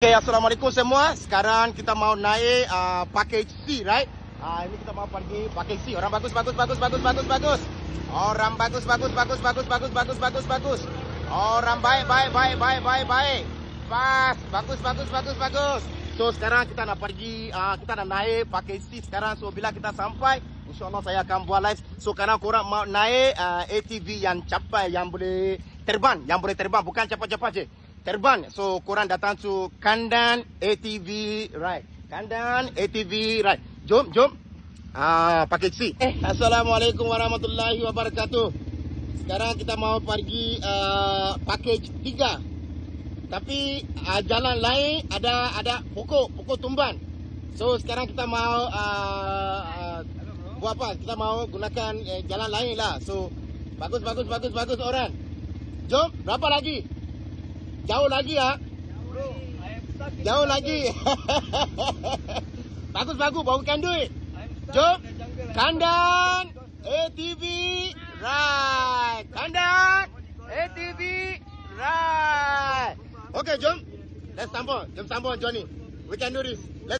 Okay, Assalamualaikum semua. Sekarang kita mau naik package C, right? Ini kita mau pergi package C. Orang bagus. Orang bagus. Orang baik. Pas. Bagus. So sekarang kita nak pergi, kita nak naik package C sekarang. So bila kita sampai, InsyaAllah saya akan buat live. So karena korang mau naik ATV yang capai, yang boleh terbang, bukan cepat-cepat je. Terbang. So korang datang to Kandan ATV Ride. Jom. Package C. Assalamualaikum warahmatullahi wabarakatuh. Sekarang kita mau pergi package 3. Tapi jalan lain ada pokok tumban. So sekarang kita mau buat apa? Kita mau gunakan jalan lain lah. So bagus orang. Jom, berapa lagi? Jauh lagi ya? Jauh lagi. Bagus, baru can do it. Jom, Kandan ATV Ride. Okay, jom. Let's sambung Johnny. We can do this. Let's